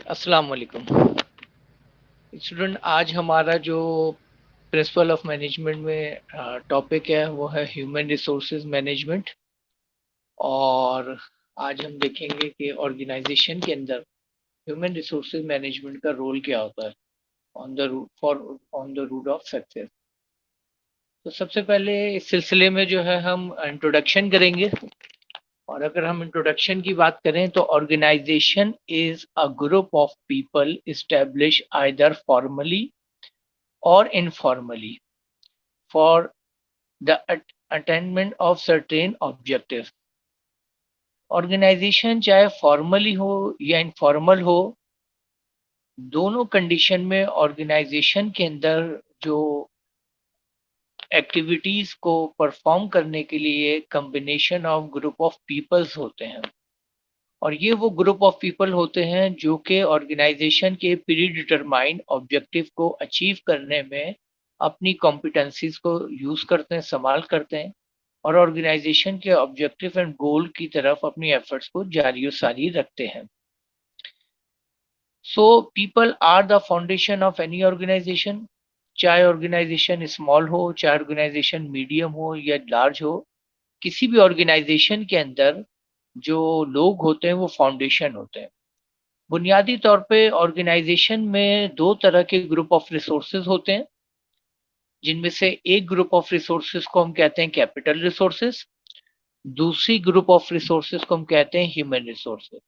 अस्सलाम वालेकुम स्टूडेंट। आज हमारा जो प्रिंसिपल ऑफ मैनेजमेंट में टॉपिक है वो है ह्यूमन रिसोर्सेज मैनेजमेंट। और आज हम देखेंगे कि ऑर्गेनाइजेशन के अंदर ह्यूमन रिसोर्सेज मैनेजमेंट का रोल क्या होता है on the for on the route of success. तो सबसे पहले इस सिलसिले में जो है हम इंट्रोडक्शन करेंगे। और अगर हम इंट्रोडक्शन की बात करें तो organisation is a group of people establish either formally or informally for the attainment of certain objectives। Organisation चाहे फॉर्मली हो या इनफॉर्मल हो, दोनों कंडीशन में ऑर्गेनाइजेशन के अंदर जो एक्टिविटीज को परफॉर्म करने के लिए combination of group of peoples होते हैं। और ये वो ग्रुप ऑफ पीपल होते हैं जो कि ऑर्गेनाइजेशन के प्री डिटरमाइंड ऑब्जेक्टिव को अचीव करने में अपनी कॉम्पिटेंसीज को यूज करते हैं, इस्तेमाल करते हैं और ऑर्गेनाइजेशन के ऑब्जेक्टिव एंड गोल की तरफ अपनी एफर्ट्स को जारी सारी रखते हैं। So people are the foundation of any organisation. चाहे ऑर्गेनाइजेशन स्मॉल हो, चाहे ऑर्गेनाइजेशन मीडियम हो या लार्ज हो, किसी भी ऑर्गेनाइजेशन के अंदर जो लोग होते हैं वो फाउंडेशन होते हैं। बुनियादी तौर पे ऑर्गेनाइजेशन में दो तरह के ग्रुप ऑफ रिसोर्सेज होते हैं, जिनमें से एक ग्रुप ऑफ रिसोर्सेज को हम कहते हैं कैपिटल रिसोर्सेज, दूसरी ग्रुप ऑफ रिसोर्सेज को हम कहते हैं ह्यूमन रिसोर्सेज।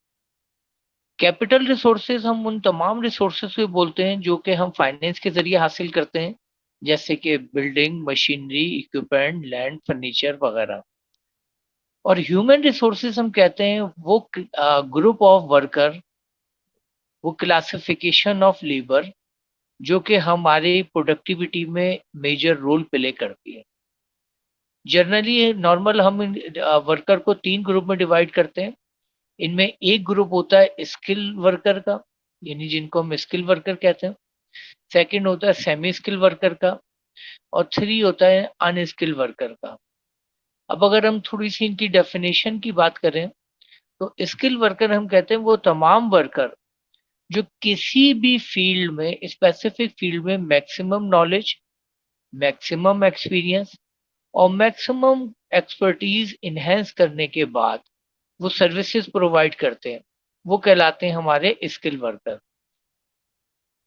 कैपिटल रिसोर्सेज हम उन तमाम रिसोर्सेज को बोलते हैं जो कि हम फाइनेंस के जरिए हासिल करते हैं, जैसे कि building, machinery, equipment, land, furniture वगैरह। और ह्यूमन रिसोर्सेज हम कहते हैं वो ग्रुप ऑफ वर्कर, वो क्लासिफिकेशन ऑफ लेबर जो कि हमारी प्रोडक्टिविटी में मेजर रोल प्ले करती है। जनरली नॉर्मल हम वर्कर को तीन ग्रुप में डिवाइड करते हैं। इनमें एक ग्रुप होता है स्किल वर्कर का, यानी जिनको हम स्किल वर्कर कहते हैं। सेकंड होता है सेमी स्किल वर्कर का, और थ्री होता है अनस्किल वर्कर का। अब अगर हम थोड़ी सी इनकी डेफिनेशन की बात करें तो स्किल वर्कर हम कहते हैं वो तमाम वर्कर जो किसी भी फील्ड में, स्पेसिफिक फील्ड में मैक्सिमम नॉलेज, मैक्सिमम एक्सपीरियंस और मैक्सिमम एक्सपर्टीज इन्हेंस करने के बाद वो सर्विसेज प्रोवाइड करते हैं, वो कहलाते हैं हमारे स्किल वर्कर।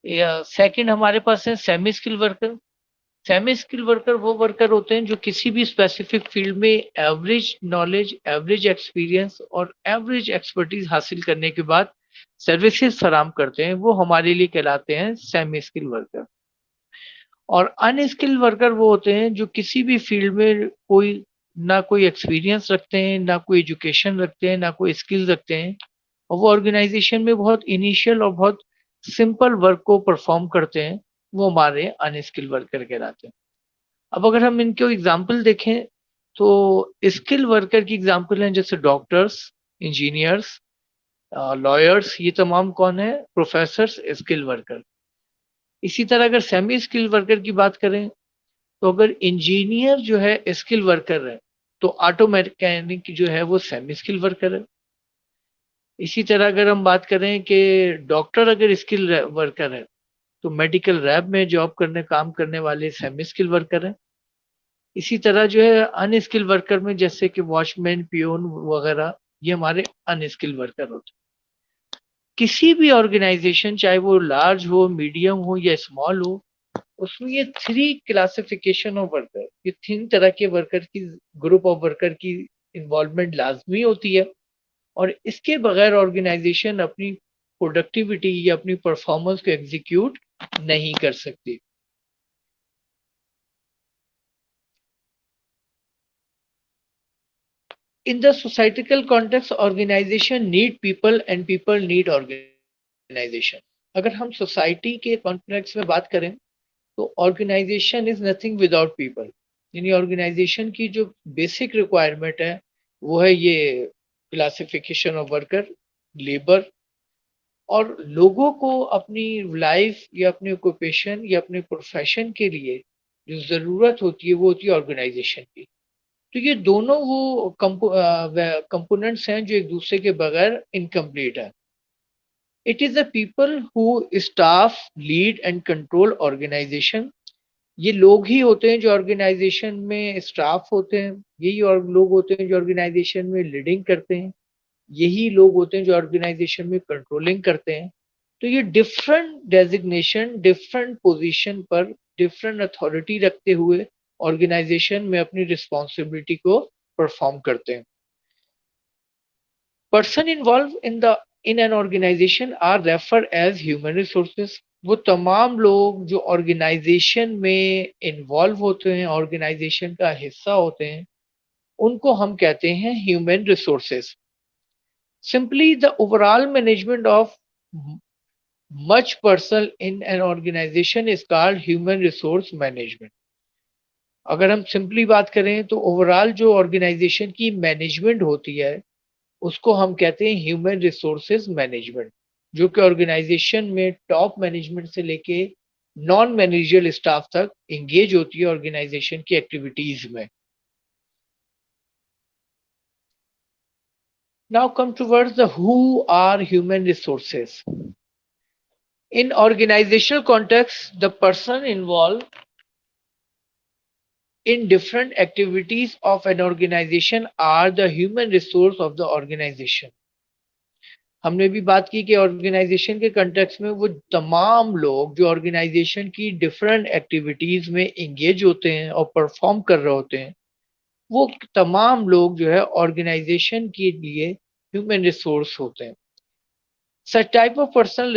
या सेकंड हमारे पास है semi skill worker. Semi skill worker वो वर्कर होते हैं जो किसी भी स्पेसिफिक फील्ड में एवरेज नॉलेज, एवरेज एक्सपीरियंस और एवरेज एक्सपर्टीज हासिल करने के बाद सर्विसेज फराम करते हैं, वो हमारे लिए कहलाते हैं सेमी स्किल वर्कर। और अनस्किल्ड वर्कर वो होते हैं जो किसी भी फील्ड में कोई एक्सपीरियंस रखते हैं, ना कोई एजुकेशन रखते हैं, ना कोई स्किल रखते हैं, और वो ऑर्गेनाइजेशन में बहुत इनिशियल और बहुत सिंपल वर्क को परफॉर्म करते हैं, वो हमारे अनस्किल्ड वर्कर कहलाते हैं। अब अगर हम इनके एग्जाम्पल देखें तो स्किल वर्कर की एग्जाम्पल हैं जैसे डॉक्टर्स, इंजीनियर्स, लॉयर्स, ये तमाम कौन है? Professors, skill worker. इसी तरह अगर सेमी स्किल वर्कर की बात करें तो अगर इंजीनियर जो है स्किल वर्कर है तो ऑटो मैकेनिक जो है वो सेमी स्किल वर्कर है। इसी तरह अगर हम बात करें कि डॉक्टर अगर स्किल वर्कर है तो मेडिकल लैब में जॉब करने, काम करने वाले सेमी स्किल वर्कर है। इसी तरह जो है अनस्किल वर्कर में जैसे कि वॉचमैन, पियोन वगैरह, ये हमारे अनस्किल वर्कर होते हैं। किसी भी ऑर्गेनाइजेशन चाहे वो लार्ज हो, मीडियम हो या स्मॉल हो, उसमें ये थ्री क्लासिफिकेशन ऑफ वर्कर, ये तीन तरह के वर्कर की, ग्रुप ऑफ वर्कर की इन्वॉल्वमेंट लाजमी होती है। और इसके बगैर ऑर्गेनाइजेशन अपनी प्रोडक्टिविटी या अपनी परफॉर्मेंस को एग्जीक्यूट नहीं कर सकती। In the societal context, organization need people and people need organization। अगर हम सोसाइटी के कॉन्टेक्स्ट में बात करें तो organisation is nothing without people, यानी ऑर्गेनाइजेशन की जो बेसिक रिक्वायरमेंट है वो है ये क्लासिफिकेशन ऑफ वर्कर, लेबर। और लोगों को अपनी लाइफ या अपने ऑक्यूपेशन या अपने प्रोफेशन के लिए जो ज़रूरत होती है वो होती है ऑर्गेनाइजेशन की। तो ये दोनों वो कंपोनेंट्स हैं जो एक दूसरे के बगैर इनकम्प्लीट है। It is the people who staff lead and control organisation. ये लोग ही होते हैं जो ऑर्गेनाइजेशन में स्टाफ होते हैं, यही और लोग होते हैं जो ऑर्गेनाइजेशन में लीडिंग करते हैं, यही लोग होते हैं जो ऑर्गेनाइजेशन में कंट्रोलिंग करते हैं। तो ये डिफरेंट डेजिग्नेशन, डिफरेंट पोजीशन पर डिफरेंट अथॉरिटी रखते हुए ऑर्गेनाइजेशन में अपनी रिस्पॉन्सिबिलिटी को परफॉर्म करते हैं। Person involve in an organisation are refer as human resources. वो तमाम लोग जो ऑर्गेनाइजेशन में इन्वॉल्व होते हैं, ऑर्गेनाइजेशन का हिस्सा होते हैं, उनको हम कहते हैं human resources. Simply, the overall management of much person in an organization is called human resource management. अगर हम सिंपली बात करें तो ओवरऑल जो ऑर्गेनाइजेशन की मैनेजमेंट होती है उसको हम कहते हैं ह्यूमन रिसोर्सेज मैनेजमेंट, जो कि ऑर्गेनाइजेशन में टॉप मैनेजमेंट से लेके नॉन मैनेजरियल स्टाफ तक एंगेज होती है ऑर्गेनाइजेशन की एक्टिविटीज में। Now come towards the who are human resources. In organizational context, the person involved in different activities of an organization are the human resource of the organization. हमने भी बात की कि ऑर्गेनाइजेशन के कंटेक्स्ट में वो तमाम लोग जो ऑर्गेनाइजेशन की डिफरेंट एक्टिविटीज में एंगेज होते हैं और परफॉर्म कर रहे होते हैं, वो तमाम लोग जो है ऑर्गेनाइजेशन के लिए ह्यूमन रिसोर्स होते हैं। Such type of person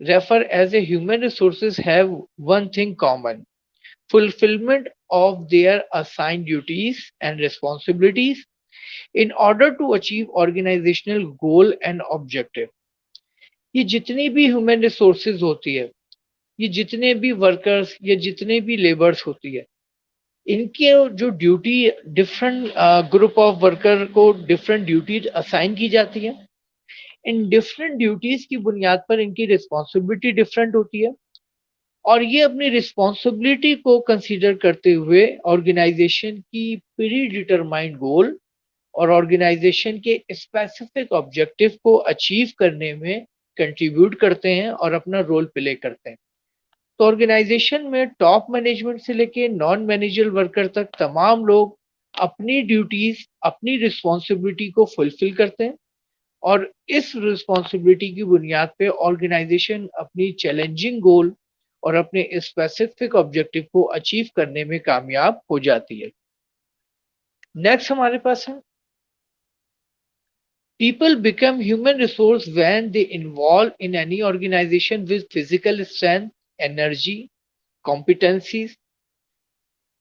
refer as a human resources have one thing common: fulfillment of their assigned duties and responsibilities in order to achieve organizational goal and objective। ये जितनी भी human resources होती है, ये जितने भी वर्कर्स या जितने भी लेबर्स होती है, इनके जो duty different group of worker को डिफरेंट ड्यूटीज असाइन की जाती है। इन डिफरेंट ड्यूटीज की बुनियाद पर इनकी रिस्पॉन्सिबिलिटी डिफरेंट होती है और ये अपनी रिस्पॉन्सिबिलिटी को कंसीडर करते हुए ऑर्गेनाइजेशन की प्री डिटरमाइंड गोल और ऑर्गेनाइजेशन के स्पेसिफिक ऑब्जेक्टिव को अचीव करने में कंट्रीब्यूट करते हैं और अपना रोल प्ले करते हैं। तो ऑर्गेनाइजेशन में टॉप मैनेजमेंट से लेके नॉन मैनेजर वर्कर तक तमाम लोग अपनी ड्यूटीज, अपनी रिस्पॉन्सिबिलिटी को फुलफिल करते हैं और इस रिस्पॉन्सिबिलिटी की बुनियाद पे ऑर्गेनाइजेशन अपनी चैलेंजिंग गोल और अपने स्पेसिफिक ऑब्जेक्टिव को अचीव करने में कामयाब हो जाती है। नेक्स्ट हमारे पास है people become human resource when they involve in any organisation with physical strength, energy, competencies।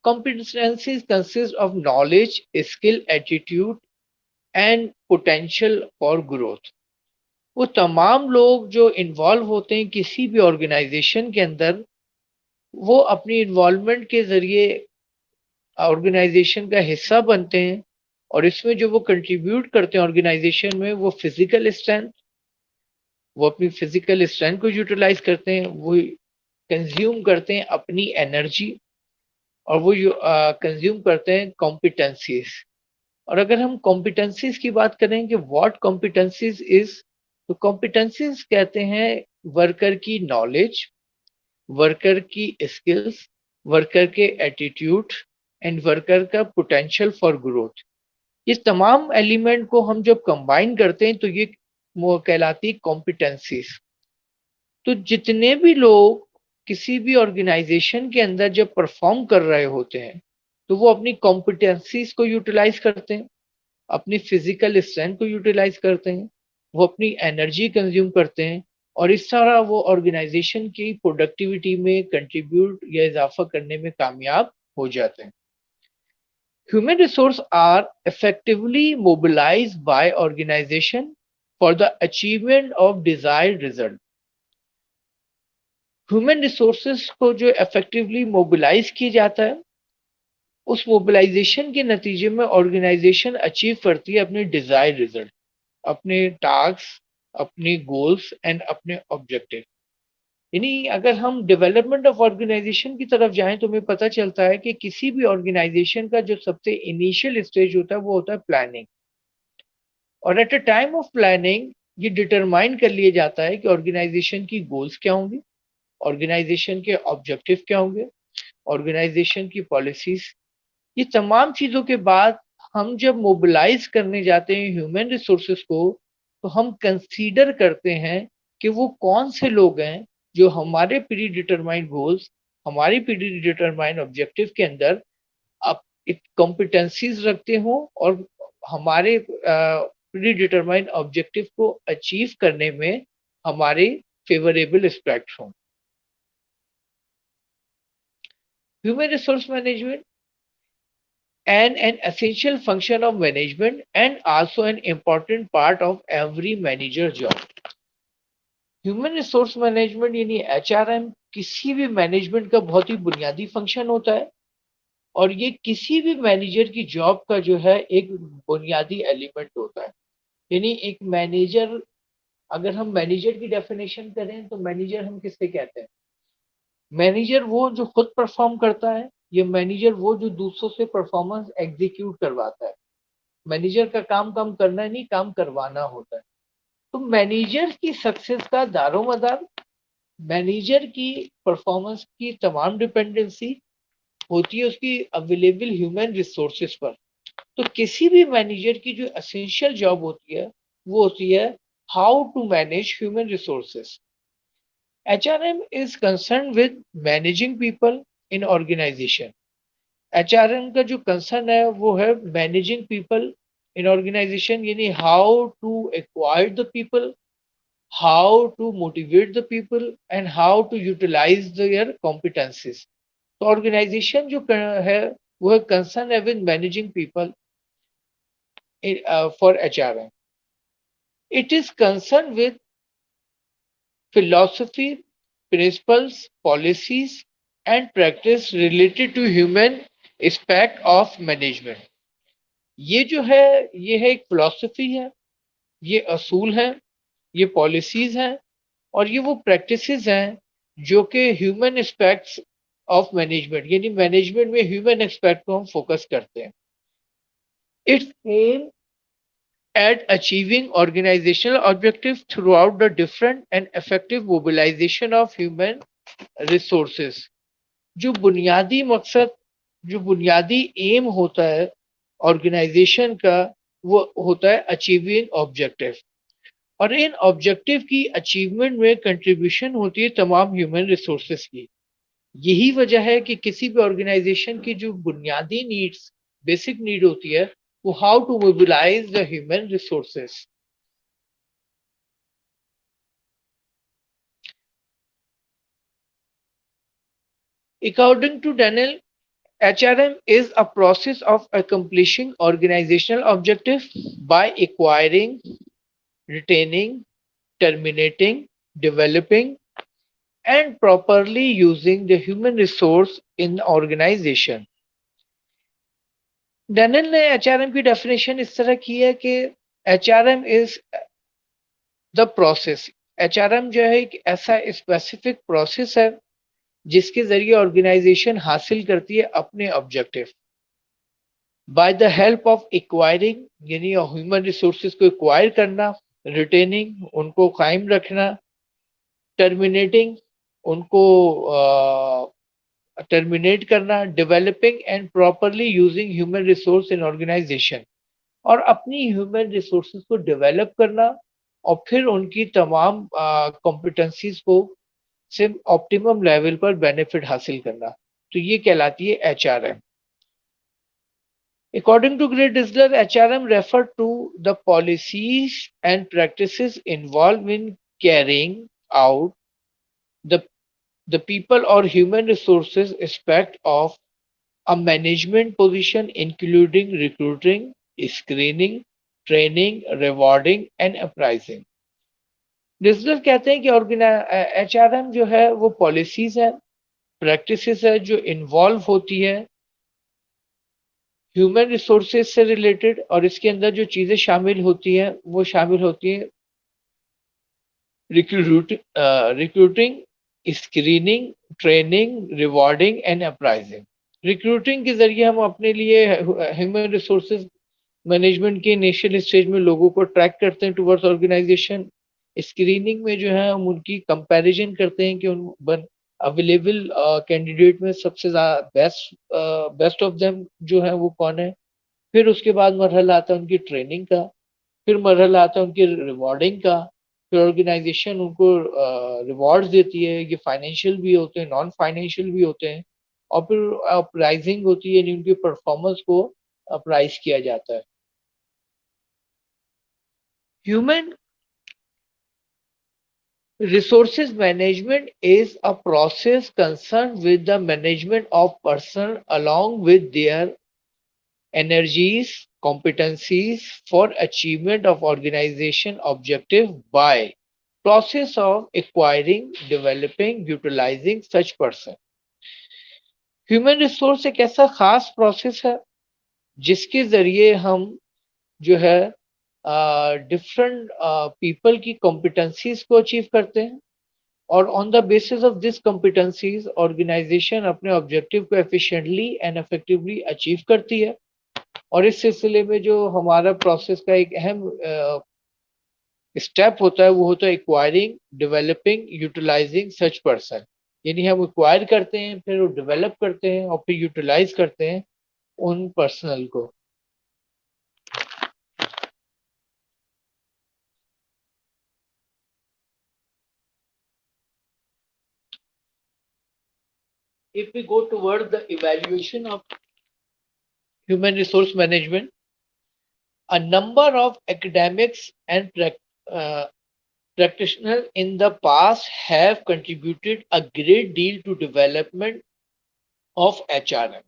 Competencies consist of knowledge, skill, attitude and potential for growth। वो तमाम लोग जो इन्वॉल्व होते हैं किसी भी ऑर्गेनाइजेशन के अंदर, वो अपनी इन्वॉल्वमेंट के जरिए ऑर्गेनाइजेशन का हिस्सा बनते हैं और इसमें जो वो कंट्रीब्यूट करते हैं ऑर्गेनाइजेशन में, वो फिजिकल स्ट्रेंथ, वो अपनी फिजिकल स्ट्रेंथ को यूटिलाइज करते हैं, वो कंज्यूम करते हैं अपनी एनर्जी और वो कंज्यूम करते हैं कॉम्पिटेंसीज। और अगर हम कॉम्पिटेंसीज की बात करें कि व्हाट कॉम्पिटेंसीज इज, तो कॉम्पिटेंसीज कहते हैं वर्कर की नॉलेज, वर्कर की स्किल्स, वर्कर के एटीट्यूड एंड वर्कर का पोटेंशियल फॉर ग्रोथ। ये तमाम एलिमेंट को हम जब कंबाइन करते हैं तो ये वो कहलाती कॉम्पिटेंसीज। तो जितने भी लोग किसी भी ऑर्गेनाइजेशन के अंदर जब परफॉर्म कर रहे होते हैं तो वो अपनी कॉम्पिटेंसीज को यूटिलाइज करते हैं, अपनी फिजिकल स्ट्रेंथ को यूटिलाइज करते हैं, वो अपनी एनर्जी कंज्यूम करते हैं और इस तरह वो ऑर्गेनाइजेशन की प्रोडक्टिविटी में कंट्रीब्यूट या इजाफा करने में कामयाब हो जाते हैं। Human resources are effectively mobilized by organization for the achievement of desired result। Human resources को जो इफेक्टिवली मोबिलाइज किया जाता है, उस मोबिलाइजेशन के नतीजे में ऑर्गेनाइजेशन अचीव करती है अपने डिजायर्ड रिजल्ट, अपने टास्क, अपने गोल्स एंड अपने ऑब्जेक्टिव। यानी अगर हम डेवलपमेंट ऑफ ऑर्गेनाइजेशन की तरफ जाएं तो हमें पता चलता है कि किसी भी ऑर्गेनाइजेशन का जो सबसे इनिशियल स्टेज होता है वो होता है प्लानिंग। और at a time of planning ये डिटरमाइन कर लिया जाता है कि ऑर्गेनाइजेशन की गोल्स क्या होंगी, ऑर्गेनाइजेशन के ऑब्जेक्टिव क्या होंगे, ऑर्गेनाइजेशन की पॉलिसीज। ये तमाम चीजों के बाद हम जब मोबिलाइज करने जाते हैं ह्यूमन रिसोर्सेज को, तो हम कंसीडर करते हैं कि वो कौन से लोग हैं जो हमारे प्री डिटरमाइंड गोल्स, हमारी प्री डिटरमाइंड ऑब्जेक्टिव के अंदर अब कॉम्पिटेंसीज रखते हो और हमारे प्री डिटरमाइंड ऑब्जेक्टिव को अचीव करने में हमारे फेवरेबल एस्पेक्ट हों। Human resource management and an essential function of management and also an important part of every manager job. Human resource management यानी एचआरएम किसी भी मैनेजमेंट का बहुत ही बुनियादी फंक्शन होता है और ये किसी भी मैनेजर की जॉब का जो है एक बुनियादी एलिमेंट होता है। यानी एक मैनेजर, अगर हम मैनेजर की डेफिनेशन करें तो मैनेजर हम किससे कहते हैं? मैनेजर वो जो खुद परफॉर्म करता है, ये मैनेजर वो जो दूसरों से परफॉर्मेंस एग्जीक्यूट करवाता है। मैनेजर का काम करना नहीं, काम करवाना होता है। तो मैनेजर की सक्सेस का दारोमदार मैनेजर की परफॉर्मेंस की तमाम डिपेंडेंसी होती है उसकी अवेलेबल ह्यूमन रिसोर्सेज पर। तो किसी भी मैनेजर की जो एसेंशियल जॉब होती है वो होती है how to manage human resources. HRM is concern with managing people in organisation. HRM का जो कंसर्न है वो है मैनेजिंग पीपल इन ऑर्गेनाइजेशन, यानी how to acquire the people, how to motivate the people and how to utilise their competencies. तो organisation जो है वो है कंसर्न है with managing people for HRM. It is concern with philosophy, principles, policies, and practice related to human aspect of management। ये जो है ये है एक फिलॉसफी है, ये असूल हैं, ये पॉलिसीज हैं और ये वो प्रैक्टिसेस हैं जो कि ह्यूमन एस्पेक्ट्स ऑफ मैनेजमेंट यानी मैनेजमेंट में ह्यूमन एस्पेक्ट को हम फोकस करते हैं। It's aim at achieving organizational objectives throughout the different and effective mobilization of human resources। जो बुनियादी मकसद, जो बुनियादी एम होता है ऑर्गेनाइजेशन का, वो होता है अचीविंग ऑब्जेक्टिव। और इन ऑब्जेक्टिव की अचीवमेंट में कंट्रीब्यूशन होती है तमाम ह्यूमन रिसोर्सेज की। यही वजह है कि किसी भी ऑर्गेनाइजेशन की जो बुनियादी नीड्स, बेसिक नीड होती है वो how to mobilise the human resources. According to Daniel, HRM is a process of accomplishing organizational objective by acquiring, retaining, terminating, developing, and properly using the human resource in the organization। Daniel ने HRM की definition इस तरह की है कि HRM is the process. HRM जो है एक ऐसा स्पेसिफिक प्रोसेस है जिसके जरिए ऑर्गेनाइजेशन हासिल करती है अपने objective by the help of acquiring, यानी ह्यूमन रिसोर्सेज को एक्वायर करना, रिटेनिंग उनको कायम रखना, टर्मिनेटिंग उनको टर्मिनेट करना, developing and properly using human resource in organisation और अपनी ह्यूमन रिसोर्सेज को डेवलप करना और फिर उनकी तमाम कॉम्पिटेंसीज को से ऑप्टिमम लेवल पर बेनिफिट हासिल करना। तो ये कहलाती है HRM. According to Great Dizzler, HRM refer to the policies and practices involved in carrying out the, the people or human resources aspect of a management position, including recruiting, screening, training, rewarding and appraising। डिस्लर कहते हैं कि HRM जो है वो policies है, practices है जो involve होती है ह्यूमन रिसोर्सेज से रिलेटेड और इसके अंदर जो चीजें शामिल होती हैं वो शामिल होती हैं recruiting, screening, training, rewarding and appraising. Recruiting के जरिए हम अपने लिए ह्यूमन रिसोर्सेज मैनेजमेंट के इनिशियल स्टेज में लोगों को ट्रैक करते हैं टुवर्ड्स ऑर्गेनाइजेशन। स्क्रीनिंग में जो है हम उनकी कंपैरिजन करते हैं कि उन अवेलेबल कैंडिडेट में सबसे ज्यादा बेस्ट ऑफ देम जो है वो कौन है। फिर उसके बाद मरहला आता है उनकी ट्रेनिंग का। फिर मरहला आता है उनकी रिवॉर्डिंग का। फिर ऑर्गेनाइजेशन उनको रिवॉर्ड्स देती है, ये फाइनेंशियल भी होते हैं, नॉन फाइनेंशियल भी होते हैं। और फिर प्राइजिंग होती है, यानी उनकी परफॉर्मेंस को प्राइज किया जाता है। Human resources management is a process concerned with the management of person along with their energies, competencies for achievement of organization objective by process of acquiring, developing, utilizing such person. Human resource एक ऐसा खास process है जिसके जरिए हम जो है different people की कॉम्पिटेंसीज को अचीव करते हैं। और on the basis of this competencies organisation अपने ऑब्जेक्टिव को एफिशिएंटली एंड इफेक्टिवली अचीव करती है। और इस सिलसिले में जो हमारा प्रोसेस का एक अहम स्टेप होता है वो होता है acquiring, developing, utilising such person. यानी हम एक्वायर करते हैं, फिर वो डेवलप करते हैं और फिर यूटिलाइज करते हैं उन पर्सनल को। If we go toward the evaluation of human resource management, a number of academics and practitioners in the past have contributed a great deal to development of HRM.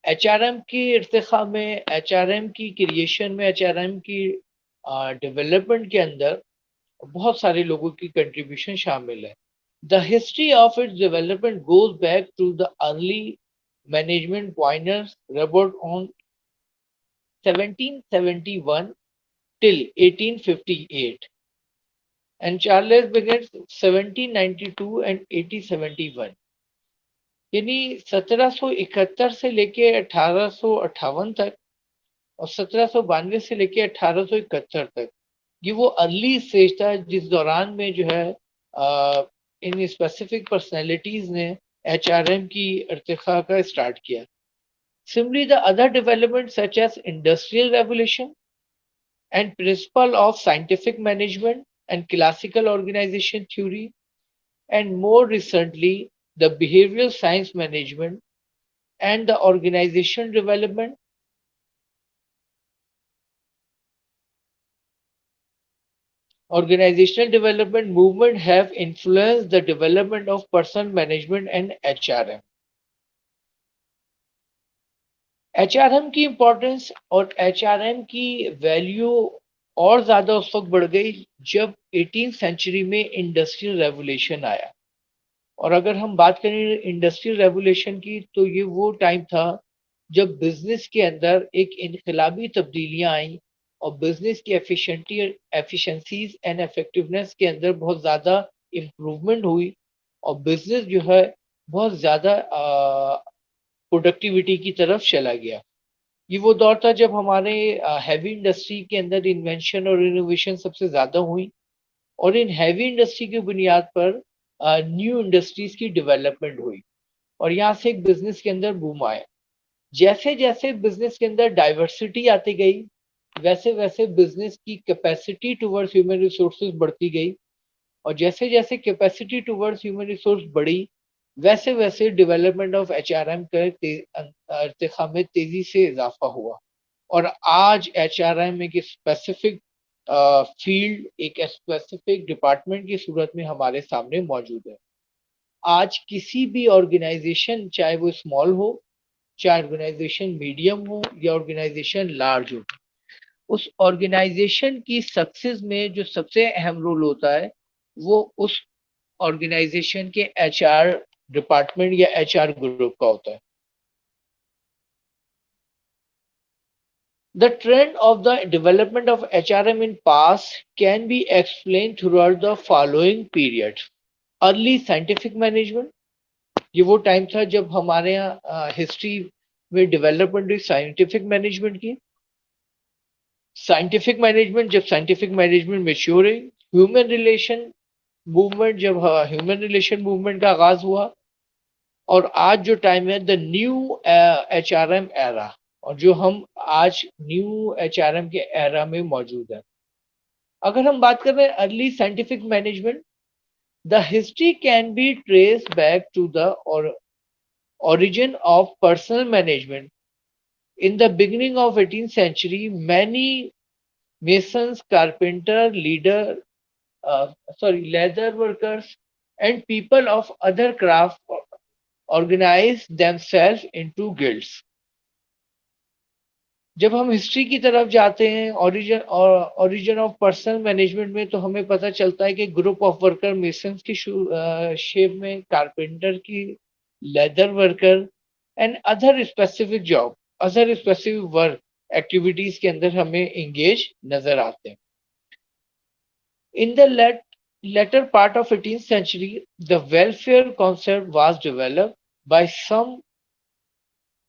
HRM की इर्तिखा में, HRM की creation में, HRM की development के अंदर बहुत सारे लोगों की कंट्रीब्यूशन शामिल है। The history of its development goes back to the early management pioneers Robert on 1771 till 1858 and Charles Babbage 1792 and 1871। यानी 1771 से लेके 1858 तक और 1792 से लेके 1871 तक ये वो अर्ली स्टेज था जिस दौरान में जो है इन स्पेसिफिक पर्सनैलिटीज ने HRM की इर्तिखा का स्टार्ट किया। Similarly, the other developments such as industrial revolution and principle of scientific management and classical organization theory, and more recently, the behavioral science management and the organization development. Organizational development movement have influenced the development of person management and HRM. HRM की importance और HRM की value और ज्यादा उस वक्त बढ़ गई जब 18th सेंचुरी में इंडस्ट्रियल रेवोल्यूशन आया। और अगर हम बात करें इंडस्ट्रियल रेवोल्यूशन की तो ये वो टाइम था जब बिजनेस के अंदर एक इनकलाबी तब्दीलियां आई और बिजनेस की एफिशिएंसीज एंड इफेक्टिवनेस के अंदर बहुत ज़्यादा इम्प्रूवमेंट हुई और बिजनेस जो है बहुत ज़्यादा प्रोडक्टिविटी की तरफ चला गया। ये वो दौर था जब हमारे हैवी इंडस्ट्री के अंदर इन्वेंशन और इनोवेशन सबसे ज़्यादा हुई और इन हैवी इंडस्ट्री की बुनियाद पर न्यू इंडस्ट्रीज की डेवलपमेंट हुई और यहाँ से एक बिजनेस के अंदर बूम आया। जैसे जैसे बिजनेस के अंदर डाइवर्सिटी आती गई वैसे वैसे बिजनेस की कैपेसिटी टुवर्ड्स ह्यूमन रिसोर्सेज बढ़ती गई और जैसे जैसे कैपेसिटी टुवर्ड्स ह्यूमन रिसोर्स बढ़ी वैसे वैसे डेवलपमेंट ऑफ HRM का इर्तिखा में तेजी से इजाफा हुआ और आज HRM एक स्पेसिफिक फील्ड, एक स्पेसिफिक डिपार्टमेंट की सूरत में हमारे सामने मौजूद है। आज किसी भी ऑर्गेनाइजेशन, चाहे वो स्मॉल हो, चाहे ऑर्गेनाइजेशन मीडियम हो या ऑर्गेनाइजेशन लार्ज हो, उस ऑर्गेनाइजेशन की सक्सेस में जो सबसे अहम रोल होता है वो उस ऑर्गेनाइजेशन के HR डिपार्टमेंट या HR ग्रुप का होता है। The trend of the development of HRM in past can be explained throughout the following period. Early scientific management, ये वो टाइम था जब हमारे यहाँ हिस्ट्री में डेवलपमेंट हुई साइंटिफिक मैनेजमेंट की। साइंटिफिक मैनेजमेंट, जब साइंटिफिक मैनेजमेंट मेच्योर है, ह्यूमन रिलेशन मूवमेंट, जब ह्यूमन रिलेशन मूवमेंट का आगाज हुआ, और आज जो टाइम है द न्यू HRM एरा, और जो हम आज न्यू HRM के एरा में मौजूद है। अगर हम बात कर रहे हैं early scientific management, the history can be trace back to the origin of personal management. In the beginning of 18th century, many masons, carpenter, leather workers, and people of other craft organized themselves into guilds. जब हम history की तरफ जाते हैं origin of personal management में, तो हमें पता चलता है कि ग्रुप ऑफ वर्कर मेसन्स की शेप में, कारपेंटर की, leather worker and other specific work activities के अंदर हमें एंगेज नजर आते हैं। In the latter part of 18th century, the welfare concept was developed by some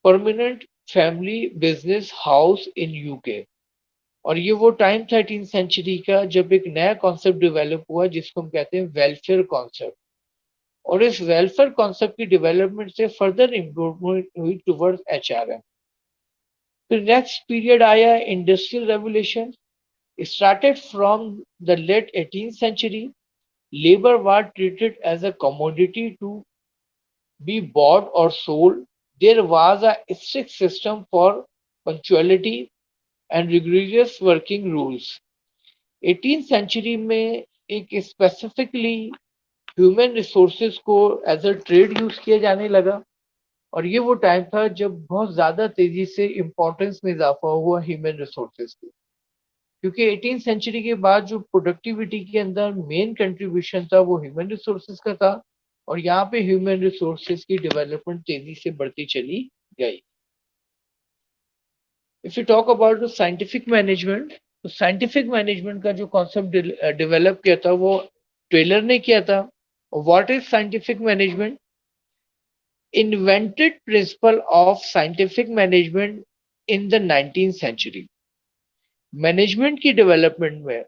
permanent family business house in UK. और ये वो टाइम था 18th सेंचुरी का जब एक नया कॉन्सेप्ट डेवलप हुआ जिसको हम कहते हैं वेलफेयर कॉन्सेप्ट। और इस वेलफेयर कॉन्सेप्ट की डेवलपमेंट से फर्दर इम्प्रूवमेंट हुई टुवर्ड्स HRM। फिर नेक्स्ट पीरियड आया industrial revolution. Started from the late 18th century, labor was treated as a commodity to be bought or sold. There was a strict system for punctuality and rigorous working rules. 18th century में एक specifically human resources को as a trade use किया जाने लगा, और ये वो time था जब बहुत ज्यादा तेजी से इंपॉर्टेंस में इजाफा हुआ ह्यूमन रिसोर्सेज की। क्योंकि 18th सेंचुरी के बाद जो प्रोडक्टिविटी के अंदर मेन कंट्रीब्यूशन था वो ह्यूमन रिसोर्सेज का था, और यहाँ पे ह्यूमन रिसोर्सेज की डेवलपमेंट तेजी से बढ़ती चली गई। If you talk about the scientific management, तो साइंटिफिक मैनेजमेंट का जो कॉन्सेप्ट डेवलप किया था वो टेलर ने किया था। What is scientific management? Invented principle of scientific management in the 19th century. Management की डेवलपमेंट में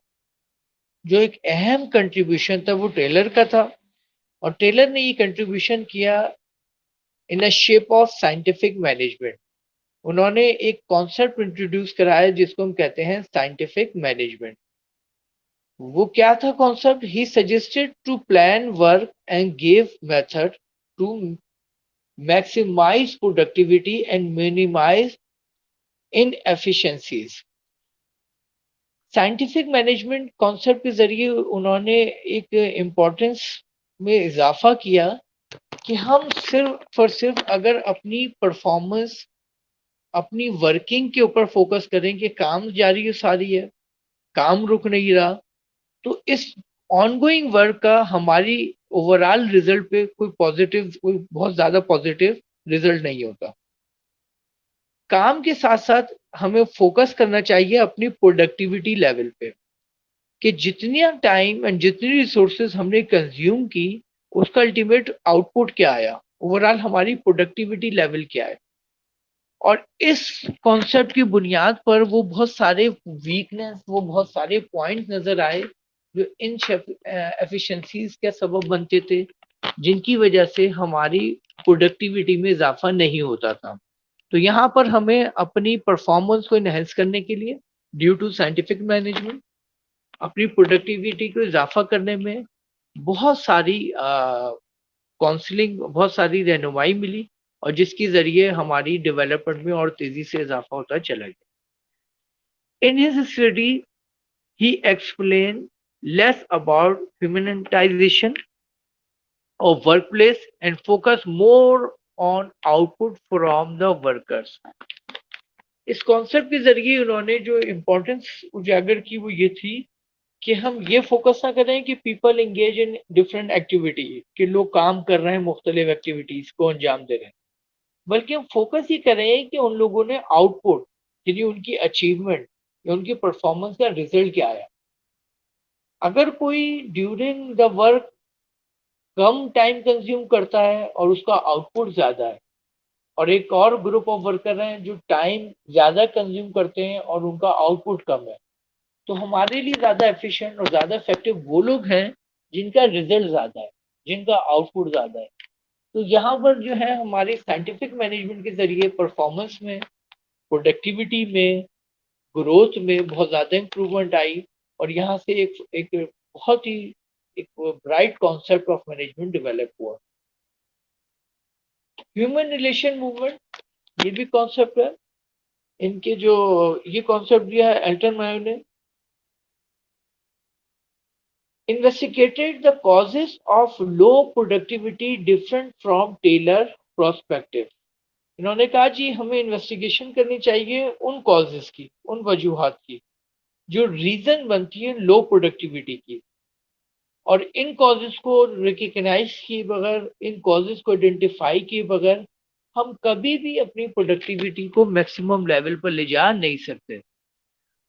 जो एक अहम कंट्रीब्यूशन था वो टेलर का था, और टेलर ने ये कंट्रीब्यूशन किया in a shape of scientific management. उन्होंने एक कॉन्सेप्ट इंट्रोड्यूस कराया जिसको हम कहते हैं साइंटिफिक मैनेजमेंट। वो क्या था concept? He suggested to plan work and give method to maximise productivity and minimise inefficiencies. Scientific management concept के जरिए उन्होंने एक इम्पोर्टेंस में इजाफा किया कि हम सिर्फ और सिर्फ अगर अपनी परफॉर्मेंस, अपनी वर्किंग के ऊपर फोकस करें कि काम जारी सारी है, काम रुक नहीं रहा, तो इस ऑनगोइंग वर्क का हमारी ओवरऑल रिजल्ट पे कोई बहुत ज्यादा पॉजिटिव रिजल्ट नहीं होता। काम के साथ साथ हमें फोकस करना चाहिए अपनी प्रोडक्टिविटी लेवल पे, कि जितनी टाइम एंड जितनी रिसोर्सेज हमने कंज्यूम की उसका अल्टीमेट आउटपुट क्या आया, ओवरऑल हमारी प्रोडक्टिविटी लेवल क्या है। और इस कॉन्सेप्ट की बुनियाद पर वो बहुत सारे वीकनेस, वो बहुत सारे पॉइंट नजर आए जो इन एफिशिएंसीज के सबब बनते थे, जिनकी वजह से हमारी प्रोडक्टिविटी में इजाफा नहीं होता था। तो यहाँ पर हमें अपनी परफॉर्मेंस को इनहेंस करने के लिए ड्यू टू साइंटिफिक मैनेजमेंट अपनी प्रोडक्टिविटी को इजाफा करने में बहुत सारी काउंसलिंग, बहुत सारी रहनुमाई मिली, और जिसके जरिए हमारी डेवलपमेंट में और तेजी से इजाफा होता चला गया। In his study he explain less about humanisation of workplace and focus more on output from the workers. इस कॉन्सेप्ट के जरिए उन्होंने जो इम्पोर्टेंस उजागर की वो ये थी कि हम ये फोकस ना करें कि people engage in different activity, कि लोग काम कर रहे हैं, मुख्तलिफ एक्टिविटीज को अंजाम दे रहे हैं, बल्कि हम फोकस ये करें कि उन लोगों ने आउटपुट, यानी उनकी अचीवमेंट या उनकी परफॉर्मेंस का रिजल्ट क्या आया। अगर कोई during the work come time consume करता है और उसका आउटपुट ज्यादा है, और एक और ग्रुप ऑफ वर्कर हैं जो टाइम ज्यादा कंज्यूम करते हैं और उनका आउटपुट कम है। तो हमारे लिए ज्यादा एफिशिएंट और ज्यादा इफेक्टिव वो लोग हैं जिनका रिजल्ट ज्यादा है, जिनका आउटपुट ज्यादा है। तो यहाँ पर जो है हमारे साइंटिफिक मैनेजमेंट के जरिए परफॉर्मेंस में, प्रोडक्टिविटी में, ग्रोथ में बहुत ज्यादा इंप्रूवमेंट आई। और यहाँ से एक बहुत ही एक bright concept of management develop हुआ। ह्यूमन रिलेशन मूवमेंट, ये भी कॉन्सेप्ट है। इनके जो ये कॉन्सेप्ट दिया है एल्टन मायो ने। Investigated the causes of low productivity different from Taylor perspective। इन्होंने कहा जी हमें इन्वेस्टिगेशन करनी चाहिए उन कॉजेस की, उन वजूहात की जो रीजन बनती है लो प्रोडक्टिविटी की, और इन कॉजेस को रिकग्नाइज किए बगैर, इन कॉजेस को आइडेंटिफाई किए बगैर हम कभी भी अपनी प्रोडक्टिविटी को मैक्सिमम लेवल पर ले जा नहीं सकते।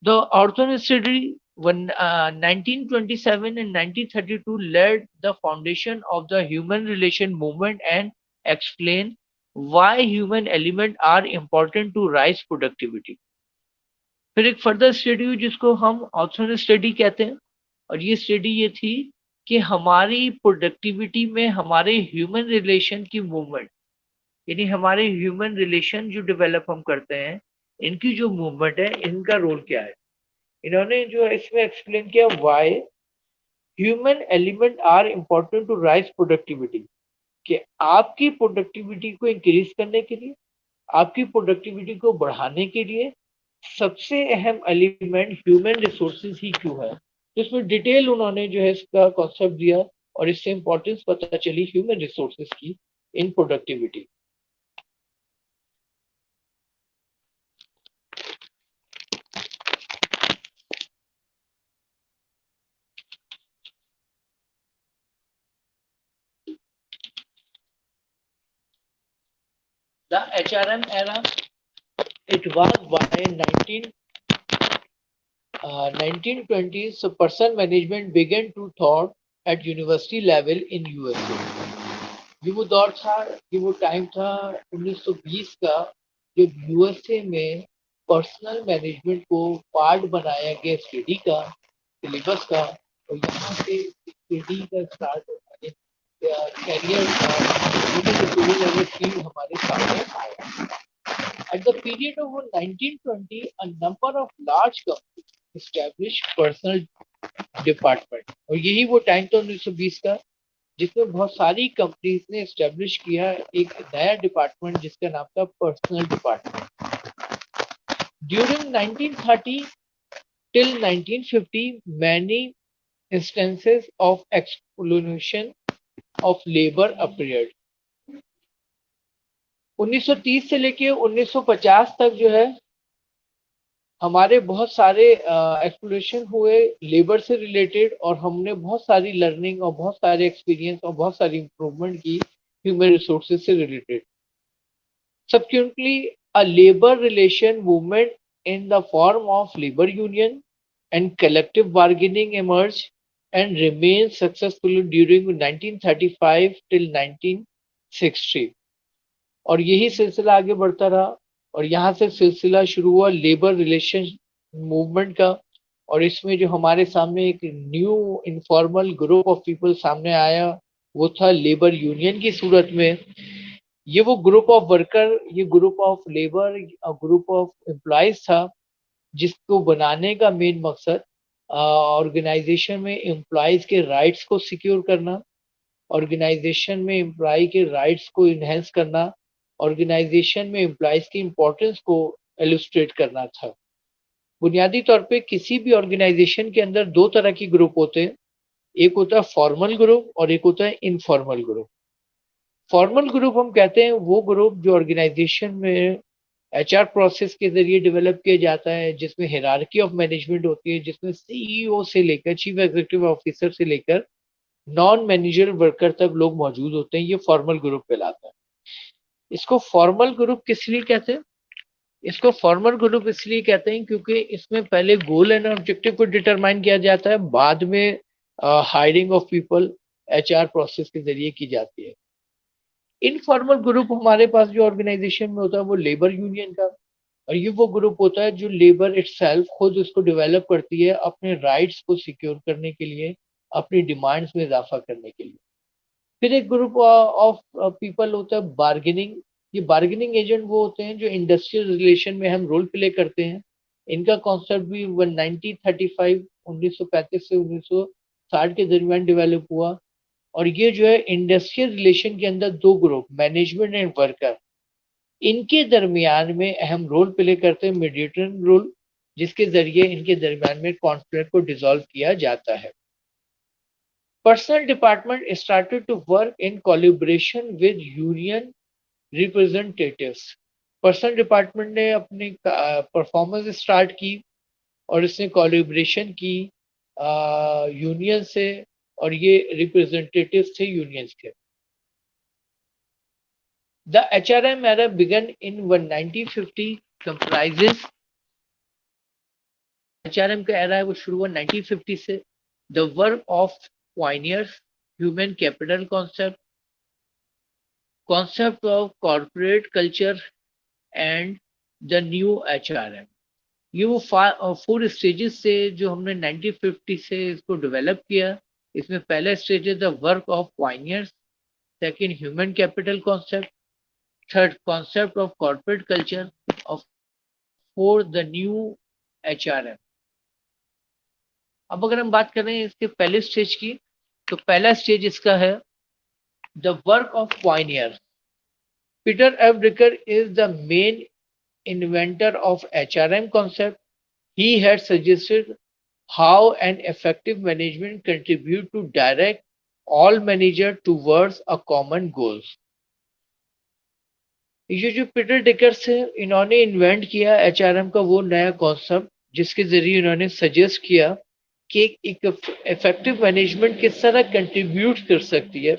The Orthon study 1927 and 1932 laid the foundation of the human relation movement and explain why human elements are important to rise productivity। फिर एक फर्दर स्टडी हुई जिसको हम ऑर्थोन स्टडी कहते हैं, और ये स्टडी ये थी कि हमारी प्रोडक्टिविटी में हमारे ह्यूमन रिलेशन की मूवमेंट, यानी हमारे ह्यूमन रिलेशन जो डेवलप हम करते हैं, इनकी जो मूवमेंट है, इनका रोल क्या है। इन्होंने जो है इसमें एक्सप्लेन किया why human element are important to raise productivity, कि आपकी प्रोडक्टिविटी को इंक्रीज करने के लिए, आपकी प्रोडक्टिविटी को बढ़ाने के लिए सबसे अहम एलिमेंट ह्यूमन रिसोर्सेज ही क्यों है। तो इसमें डिटेल उन्होंने जो है इसका कॉन्सेप्ट दिया और इससे इंपॉर्टेंस पता चली ह्यूमन रिसोर्सेज की इन productivity. The HRM era, it was by 1920s, so person management began to thought at university level in USA। ये वो दौर था, ये वो टाइम था 1920 का, जब यूएसए में पर्सनल मैनेजमेंट को पार्ट बनाया गया स्टडी का, सिलेबस का। और यहाँ से स्टडी का स्टार्ट कैरियर का फील्ड हमारे सामने आया। At the period of 1920, a number of large companies established personal department। और यही वो टाइम था 1920 का जिसमें बहुत सारी कंपनीज ने एस्टेब्लिश किया एक नया डिपार्टमेंट जिसका नाम था personal department. During 1930 till 1950 many instances of exploitation of labor appeared। 1930 से लेके 1950 तक जो है हमारे बहुत सारे एक्सप्लोरेशन हुए लेबर से रिलेटेड, और हमने बहुत सारी लर्निंग और बहुत सारे एक्सपीरियंस और बहुत सारी इंप्रूवमेंट की ह्यूमन रिसोर्सेज से related. Subsequently, a labor relation movement in the form of labor union and collective bargaining emerged and remained successful during 1935 till 1960। और यही सिलसिला आगे बढ़ता रहा, और यहाँ से सिलसिला शुरू हुआ लेबर रिलेशन मूवमेंट का। और इसमें जो हमारे सामने एक new informal group of people सामने आया वो था लेबर यूनियन की सूरत में। ये वो ग्रुप ऑफ वर्कर, ये group of labour, group of employees था जिसको बनाने का मेन मकसद ऑर्गेनाइजेशन में एम्प्लॉयज के राइट्स को सिक्योर करना, ऑर्गेनाइजेशन में एम्प्लॉय के राइट्स को इनहेंस करना, ऑर्गेनाइजेशन में एम्प्लॉयज की इंपॉर्टेंस को इलस्ट्रेट करना था। बुनियादी तौर पे किसी भी ऑर्गेनाइजेशन के अंदर दो तरह की ग्रुप होते हैं, एक होता है फॉर्मल ग्रुप और एक होता है इनफॉर्मल ग्रुप। फॉर्मल ग्रुप हम कहते हैं वो ग्रुप जो ऑर्गेनाइजेशन में एचआर प्रोसेस के जरिए डेवलप किया जाता है, जिसमें हायरार्की ऑफ मैनेजमेंट होती है, जिसमें सीईओ से लेकर चीफ एग्जीक्यूटिव ऑफिसर से लेकर नॉन मैनेजर वर्कर तक लोग मौजूद होते हैं। ये फॉर्मल ग्रुप कहलाता है। इसको फॉर्मल ग्रुप किस लिए कहते हैं? इसको फॉर्मल ग्रुप इसलिए कहते हैं क्योंकि इसमें पहले गोल एंड ऑब्जेक्टिव को डिटरमाइन किया जाता है, बाद में hiring of people HR process के जरिए की जाती है। इनफॉर्मल ग्रुप हमारे पास जो ऑर्गेनाइजेशन में होता है वो लेबर यूनियन का, और ये वो ग्रुप होता है जो लेबर इटसेल्फ खुद उसको डेवलप करती है अपने राइट्स को सिक्योर करने के लिए, अपनी डिमांड्स में इजाफा करने के लिए। फिर एक ग्रुप ऑफ पीपल होता है बार्गेनिंग। ये बार्गेनिंग एजेंट वो होते हैं जो इंडस्ट्रियल रिलेशन में हम रोल प्ले करते हैं। इनका कॉन्सेप्ट भी 1935 1935 से 1960 के दरमियान डेवलप हुआ। और ये जो है इंडस्ट्रियल रिलेशन के अंदर दो ग्रुप, मैनेजमेंट एंड वर्कर, इनके दरमियान में अहम रोल प्ले करते हैं, मीडिएटर रोल, जिसके जरिए इनके दरमियान में कॉन्फ्लिक्ट को डिसॉल्व किया जाता है। Personnel department started to work in collaboration with union representatives. Personal department ने अपनी परफॉर्मेंस स्टार्ट की और इसने कोलिब्रेशन की यूनियन से, और ये रिप्रेजेंटेटिव थे यूनियंस के। The HRM era began in 1950 comprises, HRM का एरा है वो शुरू हुआ 1950 से। The work of pioneers, human capital concept of corporate culture and the new HRM। ये वो 4 स्टेजेस से जो हमने 1950 से इसको डेवलप किया। इसमें पहला स्टेज है the work of pioneers, second human capital concept, third concept of corporate culture, और फोर्थ द न्यू HRM। अब अगर हम बात करें इसके पहले स्टेज की, तो पहला स्टेज इसका है the work of Pioneer. Peter F Drucker is the main inventor of HRM concept. He had suggested how an effective management contribute to direct all manager towards a common goals। ये जो Peter डिकर्स है, इन्होंने invent किया HRM का वो नया concept जिसके जरिए इन्होंने सजेस्ट किया कि एक इफेक्टिव मैनेजमेंट किस तरह कंट्रीब्यूट कर सकती है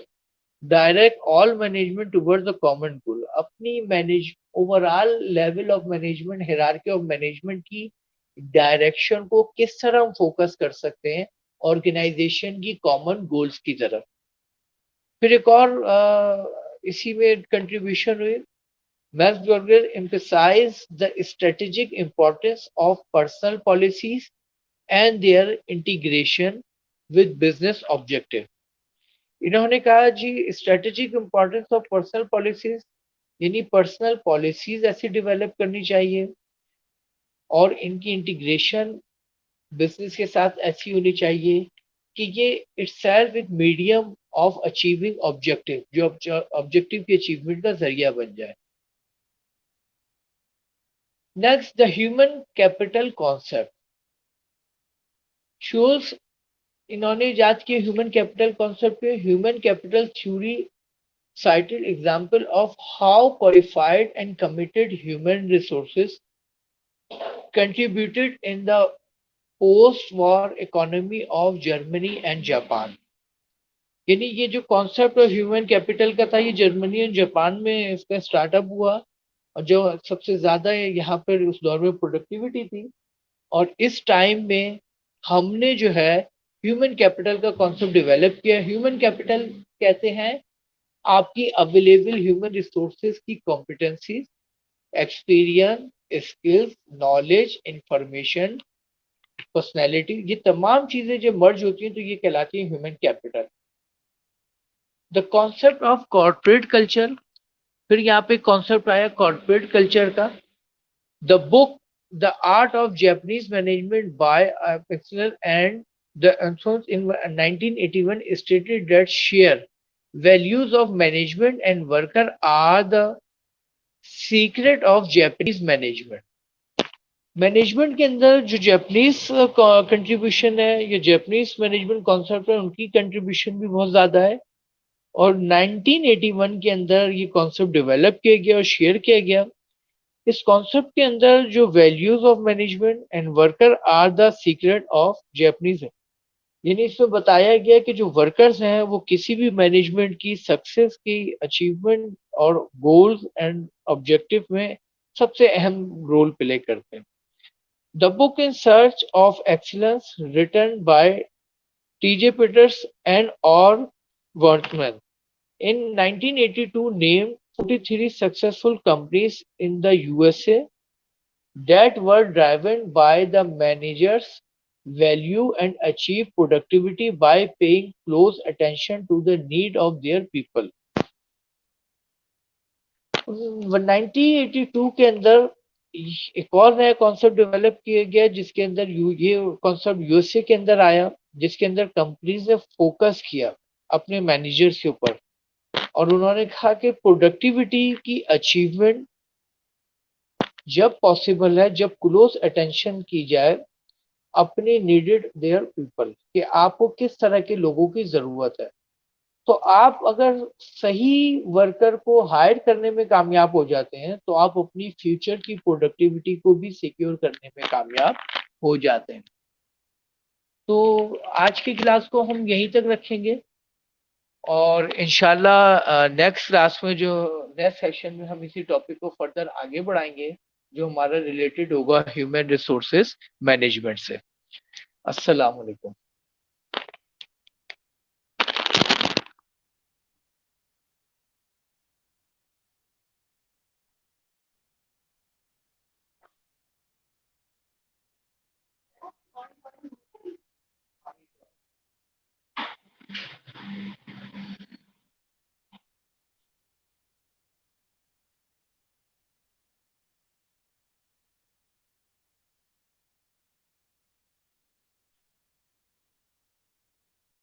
direct all management towards the common goal. अपनी manage overall level of management, hierarchy of management की डायरेक्शन को किस तरह हम फोकस कर सकते हैं ऑर्गेनाइजेशन की कॉमन गोल्स की तरफ। फिर एक और इसी में कंट्रीब्यूशन हुई, Max Burger emphasize the strategic importance of personal policies and their integration with business objective. इन्होंने कहा जी strategic importance of personal policies, यानी पर्सनल पॉलिसीज ऐसी डेवलप करनी चाहिए और इनकी इंटीग्रेशन बिजनेस के साथ ऐसी होनी चाहिए कि ये इटसेल्फ एक मीडियम ऑफ अचीविंग ऑब्जेक्टिव, जो ऑब्जेक्टिव की अचीवमेंट का जरिया बन जाए। Next the human capital concept shows, इन्होंने याद किया ह्यूमन कैपिटल कॉन्सेप्ट पे। Human capital theory cited example of how qualified and committed human resources contributed in the post-war economy of Germany and Japan। यानी ये जो कॉन्सेप्ट ऑफ ह्यूमन कैपिटल का था ये जर्मनी और जापान में इसका स्टार्टअप हुआ, और जो सबसे ज्यादा यहाँ पर उस दौर में प्रोडक्टिविटी थी। और इस टाइम में हमने जो है ह्यूमन कैपिटल का कॉन्सेप्ट डेवलप किया। ह्यूमन कैपिटल कहते हैं आपकी अवेलेबल ह्यूमन रिसोर्सेज की competencies, experience, skills, knowledge, information, personality, ये तमाम चीजें जब मर्ज होती हैं तो ये कहलाती है human capital. The concept of corporate culture, फिर यहाँ पे कॉन्सेप्ट आया कॉर्पोरेट कल्चर का। The book the art of Japanese management by Pixner and the Ansons in 1981 stated that share values of management and worker are the secret of Japanese management। Management के अंदर जो Japanese contribution है, ये Japanese management concept है, उनकी contribution भी बहुत ज्यादा है। और 1981 के अंदर ये कॉन्सेप्ट डेवलप किया गया और शेयर किया गया। इस कॉन्सेप्ट के अंदर जो values of management and worker are the secret of Japanese है, यानी इसमें बताया गया कि जो वर्कर्स हैं वो किसी भी मैनेजमेंट की सक्सेस की अचीवमेंट और गोल्स एंड ऑब्जेक्टिव में सबसे अहम रोल प्ले करते हैं। The book in search of excellence written by TJ Peters and और Workman. In 1982 named 43 successful companies in the USA that were driven by the managers value and achieve productivity by paying close attention to the need of their people. 1982 के अंदर एक और नया concept develop किया गया जिसके अंदर ये कॉन्सेप्ट यूएसए के अंदर आया, जिसके अंदर कंपनीज ने फोकस किया अपने मैनेजर्स के ऊपर और उन्होंने कहा कि प्रोडक्टिविटी की अचीवमेंट जब पॉसिबल है, जब क्लोज अटेंशन की जाए अपने नीडेड देयर पीपल, कि आपको किस तरह के लोगों की जरूरत है। तो आप अगर सही वर्कर को हायर करने में कामयाब हो जाते हैं तो आप अपनी फ्यूचर की प्रोडक्टिविटी को भी सिक्योर करने में कामयाब हो जाते हैं। तो आज की क्लास को हम यहीं तक रखेंगे और इंशाल्लाह नेक्स्ट क्लास में जो नेक्स्ट सेशन में हम इसी टॉपिक को फर्दर आगे बढ़ाएंगे जो हमारा रिलेटेड होगा ह्यूमन रिसोर्सेज मैनेजमेंट से। अस्सलाम वालेकुम।